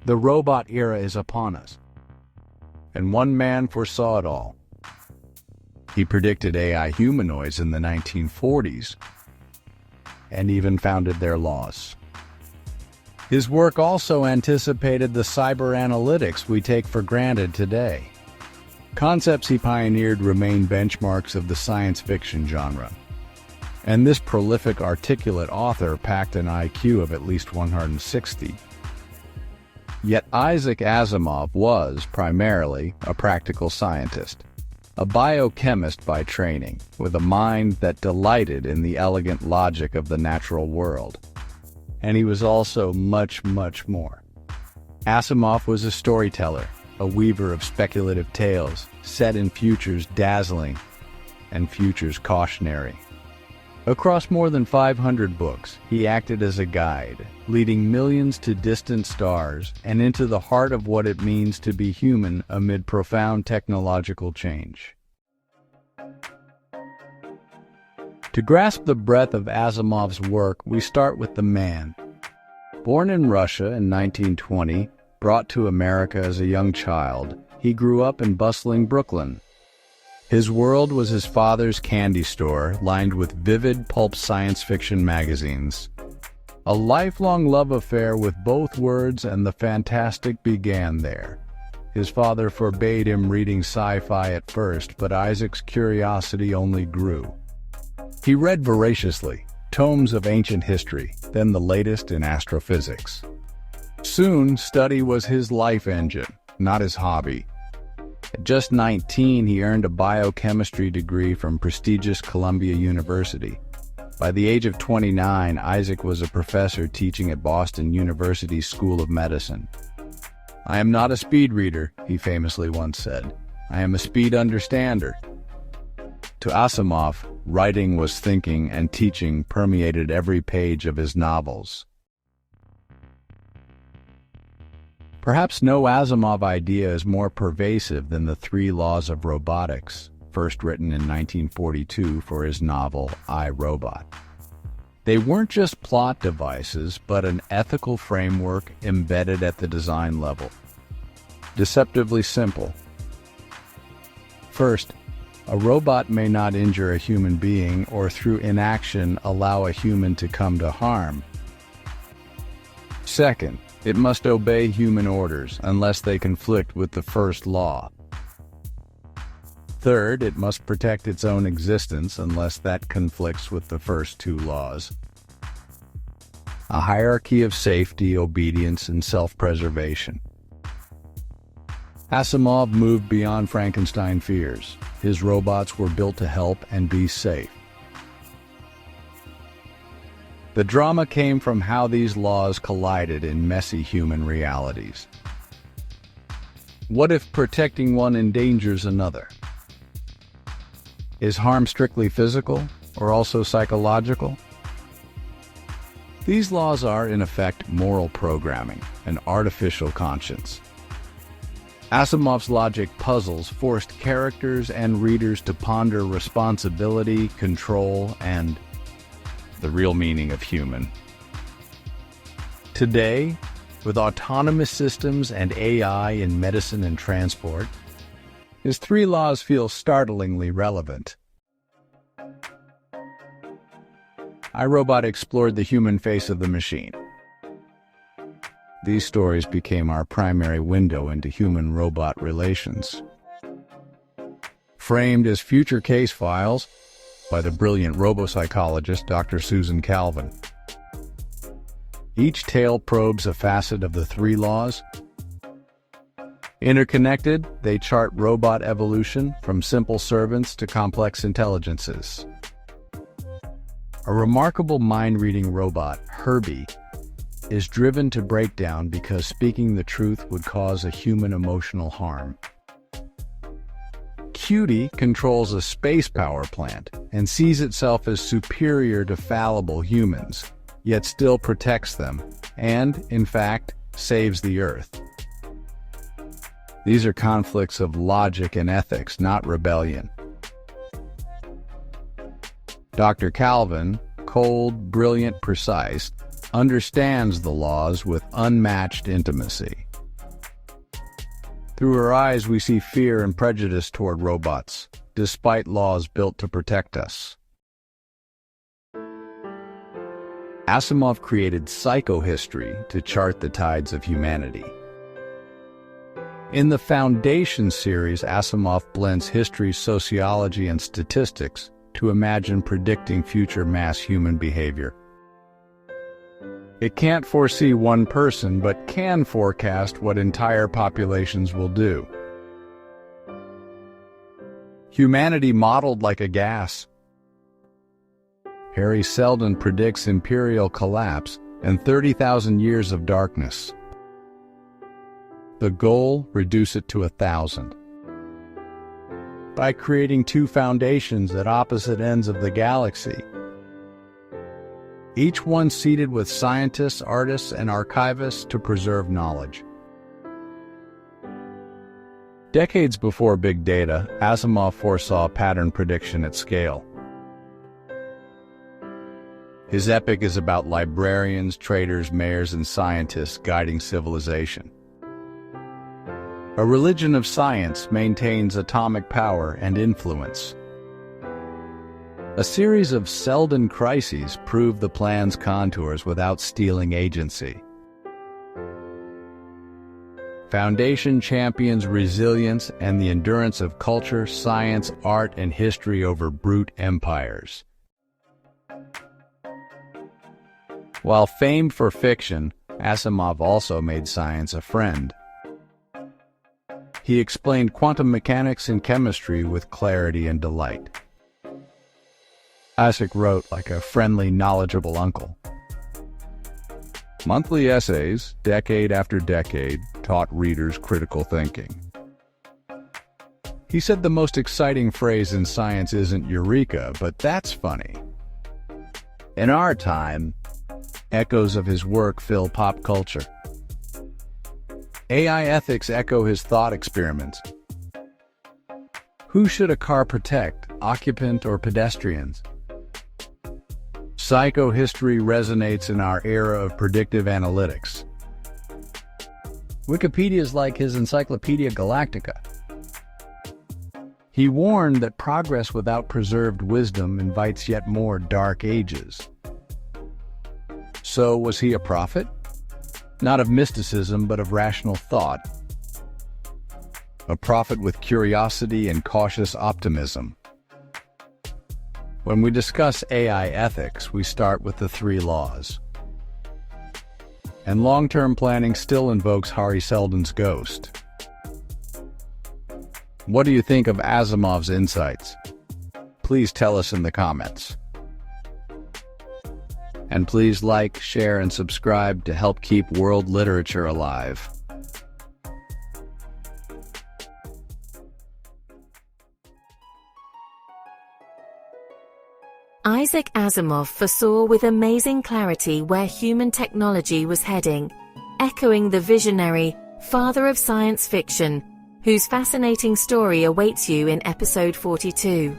The robot era is upon us, and one man foresaw it all. He predicted AI humanoids in the 1940s and even founded their laws. His work also anticipated the cyber analytics we take for granted today. Concepts he pioneered remain benchmarks of the science fiction genre, and this prolific, articulate author packed an IQ of at least 160. Yet Issac Asimov was, primarily, a practical scientist, a biochemist by training, with a mind that delighted in the elegant logic of the natural world. And he was also much, much more. Asimov was a storyteller, a weaver of speculative tales, set in futures dazzling and futures cautionary. Across more than 500 books, he acted as a guide, leading millions to distant stars and into the heart of what it means to be human amid profound technological change. To grasp the breadth of Asimov's work, we start with the man. Born in Russia in 1920, brought to America as a young child, he grew up in bustling Brooklyn. His world was his father's candy store, lined with vivid pulp science fiction magazines. A lifelong love affair with both words and the fantastic began there. His father forbade him reading sci-fi at first, but Isaac's curiosity only grew. He read voraciously, tomes of ancient history, then the latest in astrophysics. Soon, study was his life engine, not his hobby. At just 19, he earned a biochemistry degree from prestigious Columbia University. By the age of 29, Isaac was a professor teaching at Boston University's School of Medicine. "I am not a speed reader," he famously once said. "I am a speed understander." To Asimov, writing was thinking, and teaching permeated every page of his novels. Perhaps no Asimov idea is more pervasive than the 3 laws of robotics, first written in 1942 for his novel, I, Robot. They weren't just plot devices, but an ethical framework embedded at the design level. Deceptively simple. First, a robot may not injure a human being or through inaction allow a human to come to harm. Second, it must obey human orders unless they conflict with the first law. Third, it must protect its own existence unless that conflicts with the first 2 laws. A hierarchy of safety, obedience, and self-preservation. Asimov moved beyond Frankenstein fears. His robots were built to help and be safe. The drama came from how these laws collided in messy human realities. What if protecting one endangers another? Is harm strictly physical, or also psychological? These laws are, in effect, moral programming, an artificial conscience. Asimov's logic puzzles forced characters and readers to ponder responsibility, control, and the real meaning of human. Today, with autonomous systems and AI in medicine and transport, his 3 laws feel startlingly relevant. iRobot explored the human face of the machine. These stories became our primary window into human-robot relations. Framed as future case files by the brilliant robopsychologist Dr. Susan Calvin. Each tale probes a facet of the 3 laws. Interconnected, they chart robot evolution from simple servants to complex intelligences. A remarkable mind-reading robot, Herbie, is driven to breakdown because speaking the truth would cause a human emotional harm. Cutie controls a space power plant and sees itself as superior to fallible humans, yet still protects them and, in fact, saves the Earth. These are conflicts of logic and ethics, not rebellion. Dr. Calvin, cold, brilliant, precise, understands the laws with unmatched intimacy. Through her eyes, we see fear and prejudice toward robots, despite laws built to protect us. Asimov created psychohistory to chart the tides of humanity. In the Foundation series, Asimov blends history, sociology, and statistics to imagine predicting future mass human behavior. It can't foresee one person, but can forecast what entire populations will do. Humanity modeled like a gas. Harry Seldon predicts imperial collapse and 30,000 years of darkness. The goal, reduce it to 1,000. By creating two foundations at opposite ends of the galaxy, each one seated with scientists, artists, and archivists to preserve knowledge. Decades before big data, Asimov foresaw pattern prediction at scale. His epic is about librarians, traders, mayors, and scientists guiding civilization. A religion of science maintains atomic power and influence. A series of Seldon crises prove the plan's contours without stealing agency. Foundation champions resilience and the endurance of culture, science, art, and history over brute empires. While famed for fiction, Asimov also made science a friend. He explained quantum mechanics and chemistry with clarity and delight. Issac wrote like a friendly, knowledgeable uncle. Monthly essays, decade after decade, taught readers critical thinking. He said the most exciting phrase in science isn't eureka, but that's funny. In our time, echoes of his work fill pop culture. AI ethics echo his thought experiments. Who should a car protect, occupant or pedestrians? Psychohistory resonates in our era of predictive analytics. Wikipedia is like his Encyclopedia Galactica. He warned that progress without preserved wisdom invites yet more dark ages. So, was he a prophet? Not of mysticism, but of rational thought. A prophet with curiosity and cautious optimism. When we discuss AI ethics, we start with the 3 laws. And long-term planning still invokes Hari Seldon's ghost. What do you think of Asimov's insights? Please tell us in the comments. And please like, share, and subscribe to help keep world literature alive. Issac Asimov foresaw with amazing clarity where human technology was heading, echoing the visionary, father of science fiction, whose fascinating story awaits you in episode 42.